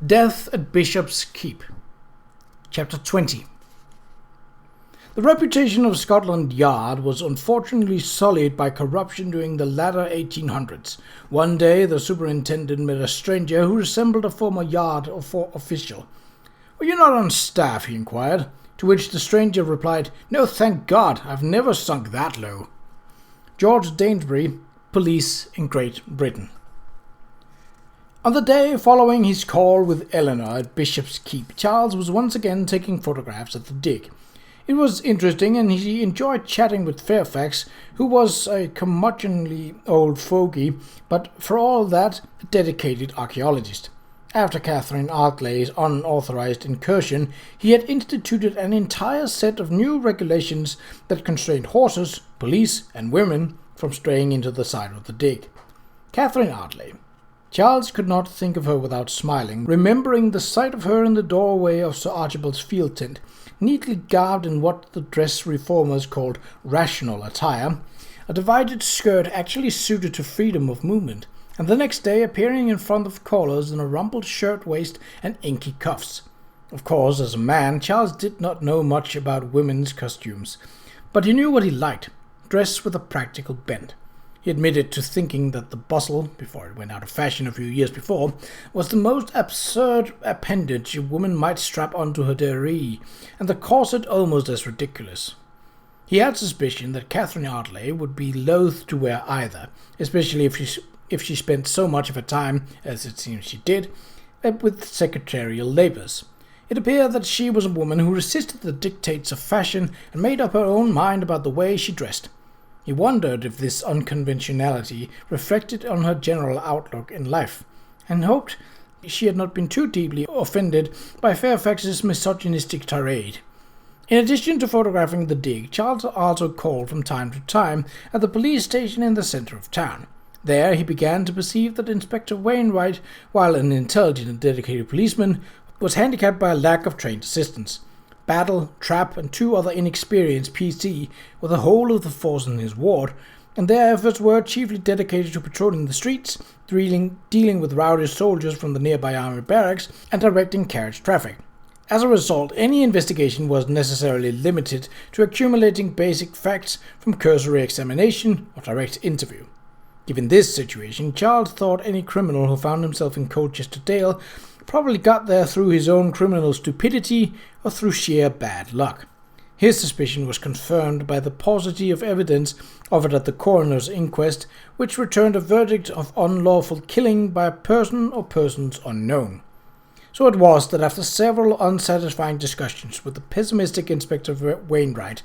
Death at Bishop's Keep. Chapter 20. The reputation of Scotland Yard was unfortunately sullied by corruption during the latter 1800s. One day the superintendent met a stranger who resembled a former yard official. "Are you not on staff?" he inquired, to which the stranger replied, "No, thank God, I've never sunk that low." George Danesbury, Police in Great Britain. On the day following his call with Eleanor at Bishop's Keep, Charles was once again taking photographs at the dig. It was interesting, and he enjoyed chatting with Fairfax, who was a curmudgeonly old fogey, but for all that, a dedicated archaeologist. After Catherine Artley's unauthorized incursion, he had instituted an entire set of new regulations that constrained horses, police, and women from straying into the side of the dig. Catherine Artley. Charles could not think of her without smiling, remembering the sight of her in the doorway of Sir Archibald's field tent, neatly garbed in what the dress reformers called rational attire, a divided skirt actually suited to freedom of movement, and the next day appearing in front of callers in a rumpled shirt-waist and inky cuffs. Of course, as a man, Charles did not know much about women's costumes, but he knew what he liked, dress with a practical bent. He admitted to thinking that the bustle, before it went out of fashion a few years before, was the most absurd appendage a woman might strap onto her derriere, and the corset almost as ridiculous. He had suspicion that Catherine Artley would be loath to wear either, especially if she spent so much of her time, as it seems she did, with secretarial labours. It appeared that she was a woman who resisted the dictates of fashion and made up her own mind about the way she dressed. He wondered if this unconventionality reflected on her general outlook in life, and hoped she had not been too deeply offended by Fairfax's misogynistic tirade. In addition to photographing the dig, Charles also called from time to time at the police station in the centre of town. There he began to perceive that Inspector Wainwright, while an intelligent and dedicated policeman, was handicapped by a lack of trained assistance. Battle, Trap, and two other inexperienced PC were the whole of the force in his ward, and their efforts were chiefly dedicated to patrolling the streets, dealing with rowdy soldiers from the nearby army barracks, and directing carriage traffic. As a result, any investigation was necessarily limited to accumulating basic facts from cursory examination or direct interview. Given this situation, Charles thought any criminal who found himself in Colchester Dale probably got there through his own criminal stupidity or through sheer bad luck. His suspicion was confirmed by the paucity of evidence offered at the coroner's inquest, which returned a verdict of unlawful killing by a person or persons unknown. So it was that after several unsatisfying discussions with the pessimistic Inspector Wainwright,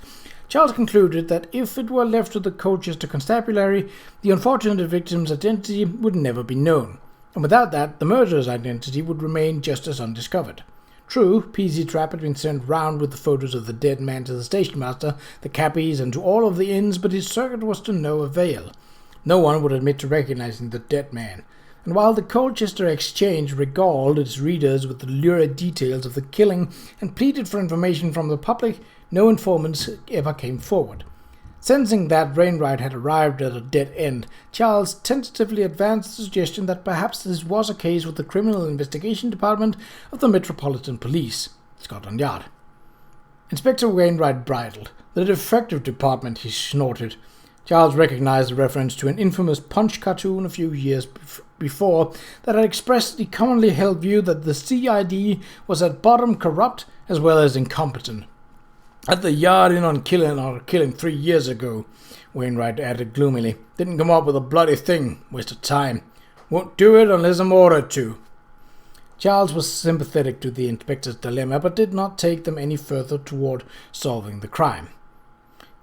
Charles concluded that if it were left to the Colchester Constabulary, the unfortunate victim's identity would never be known, and without that, the murderer's identity would remain just as undiscovered. True, PC Trap had been sent round with the photos of the dead man to the stationmaster, the cabbies, and to all of the inns, but his circuit was to no avail. No one would admit to recognizing the dead man, and while the Colchester Exchange regaled its readers with the lurid details of the killing and pleaded for information from the public, no informants ever came forward. Sensing that Wainwright had arrived at a dead end, Charles tentatively advanced the suggestion that perhaps this was a case with the Criminal Investigation Department of the Metropolitan Police, Scotland Yard. Inspector Wainwright bridled. "The defective department," he snorted. Charles recognized the reference to an infamous Punch cartoon a few years before that had expressed the commonly held view that the CID was at bottom corrupt as well as incompetent. "At the yard in on killing 3 years ago," Wainwright added gloomily. "Didn't come up with a bloody thing. Waste of time. Won't do it unless I'm ordered to." Charles was sympathetic to the inspector's dilemma, but did not take them any further toward solving the crime.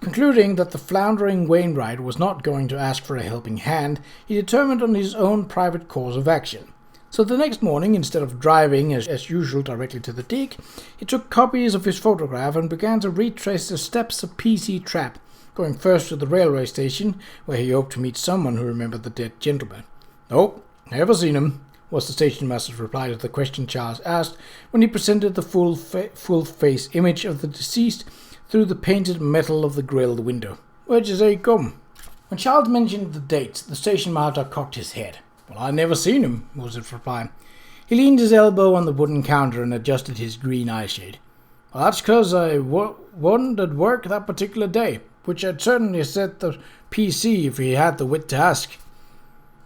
Concluding that the floundering Wainwright was not going to ask for a helping hand, he determined on his own private course of action. So the next morning, instead of driving as usual directly to the dig, he took copies of his photograph and began to retrace the steps of PC Trap, going first to the railway station, where he hoped to meet someone who remembered the dead gentleman. "Nope, never seen him," was the stationmaster's reply to the question Charles asked when he presented the full-face image of the deceased through the painted metal of the grilled window. "Where'd you say he come?" When Charles mentioned the dates, the stationmaster cocked his head. "Well, I never seen him," was his reply. He leaned his elbow on the wooden counter and adjusted his green eye shade. Well, that's 'cause I wasn't at work that particular day, which I'd certainly set the PC if he had the wit to ask.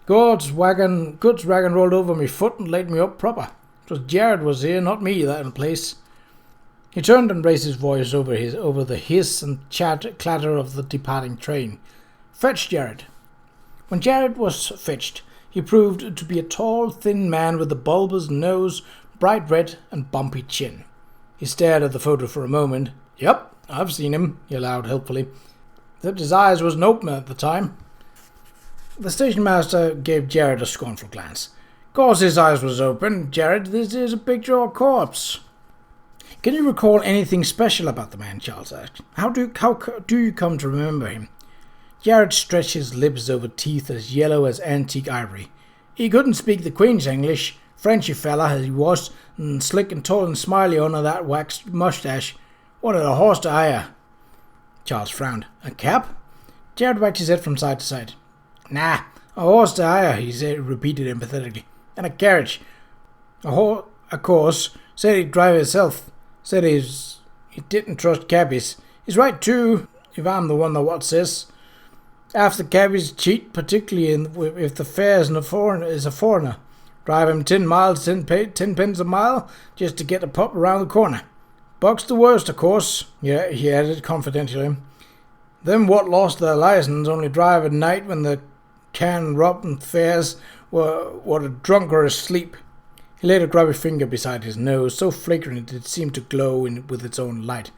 Goods wagon rolled over me foot and laid me up proper. 'Twas Jared was here, not me, that in place. He turned and raised his voice over the hiss and clatter of the departing train. Fetch Jared. When Jared was fetched, he proved to be a tall, thin man with a bulbous nose, bright red, and bumpy chin. He stared at the photo for a moment. Yep, I've seen him, he allowed helpfully. Except his eyes wasn't open at the time. The station master gave Jared a scornful glance. Course his eyes was open, Jared. This is a picture of a corpse. Can you recall anything special about the man? Charles asked. How do you come to remember him? Jared stretched his lips over teeth as yellow as antique ivory. He couldn't speak the Queen's English, Frenchy fella as he was, and slick and tall and smiley under that waxed moustache. Wanted a horse to hire. Charles frowned. A cab? Jared wagged his head from side to side. Nah, a horse to hire, he repeated emphatically. And a carriage. Of course, said he'd drive himself. Said he didn't trust cabbies. He's right too, if I'm the one that what says. Half the cabbies cheat, particularly if the fare is a foreigner. Drive him 10 miles, 10 pence a mile, just to get a pup around the corner. Buck's the worst, of course, yeah, he added confidentially. Them what lost their license only drive at night when the robbing fares were drunk or asleep. He laid a grubby finger beside his nose, so flagrant it seemed to glow with its own light.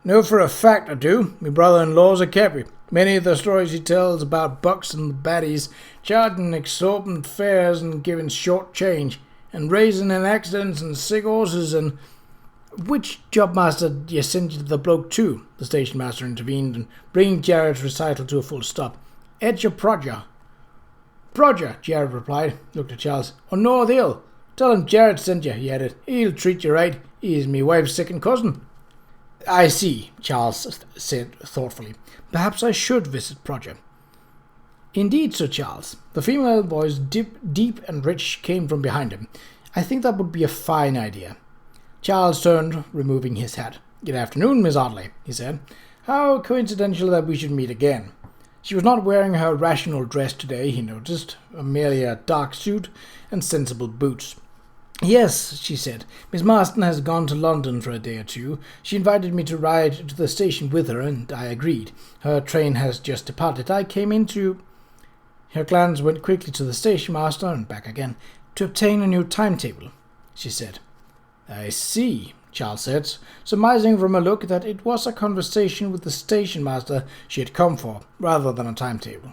Know for a fact I do. Me brother-in-law's a cabbie. Many of the stories he tells about bucks and the baddies, charging exorbitant fares and giving short change, and raising in accidents and sick horses and... Which job master do you send the bloke to? The station master intervened, and bringing Jared's recital to a full stop. Edge of Prodger. Prodger, Jared replied, looked at Charles. On North Hill. Tell him Jared sent you, he added. He'll treat you right. He's me wife's second cousin. I see, Charles said thoughtfully. Perhaps I should visit Prodger. Indeed, Sir Charles. The female voice, deep and rich, came from behind him. I think that would be a fine idea. Charles turned, removing his hat. Good afternoon, Miss Audley, he said. How coincidental that we should meet again. She was not wearing her rational dress today, he noticed, merely a dark suit and sensible boots. Yes, she said. Miss Marston has gone to London for a day or two. She invited me to ride to the station with her, and I agreed. Her train has just departed. I came in to... Her glance went quickly to the station master and back again. To obtain a new timetable, she said. I see, Charles said, surmising from her look that it was a conversation with the station master she had come for, rather than a timetable.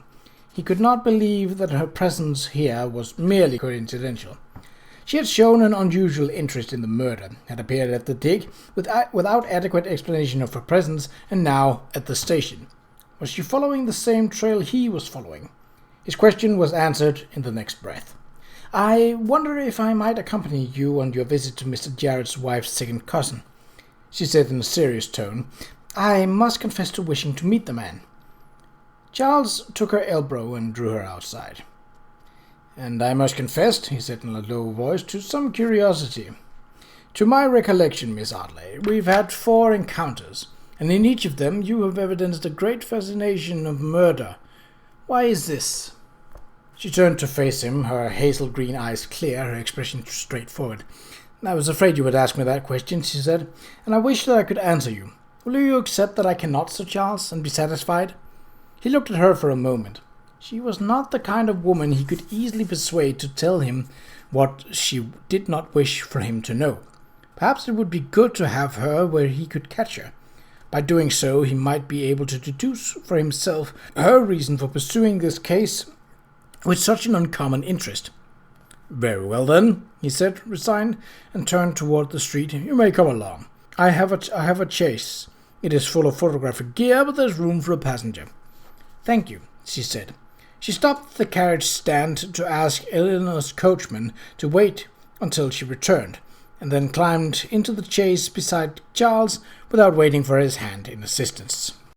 He could not believe that her presence here was merely coincidental. She had shown an unusual interest in the murder, had appeared at the dig without adequate explanation of her presence, and now at the station. Was she following the same trail he was following? His question was answered in the next breath. I wonder if I might accompany you on your visit to Mr. Jared's wife's second cousin, she said in a serious tone. I must confess to wishing to meet the man. Charles took her elbow and drew her outside. And I must confess, he said in a low voice, to some curiosity. To my recollection, Miss Audley, we've had 4 encounters, and in each of them you have evidenced a great fascination of murder. Why is this? She turned to face him, her hazel green eyes clear, her expression straightforward. I was afraid you would ask me that question, she said, and I wish that I could answer you. Will you accept that I cannot, Sir Charles, and be satisfied? He looked at her for a moment. She was not the kind of woman he could easily persuade to tell him what she did not wish for him to know. Perhaps it would be good to have her where he could catch her. By doing so, he might be able to deduce for himself her reason for pursuing this case with such an uncommon interest. Very well, then, he said, resigned, and turned toward the street. You may come along. I have a chaise. It is full of photographic gear, but there's room for a passenger. Thank you, she said. She stopped at the carriage stand to ask Eleanor's coachman to wait until she returned, and then climbed into the chaise beside Charles without waiting for his hand in assistance.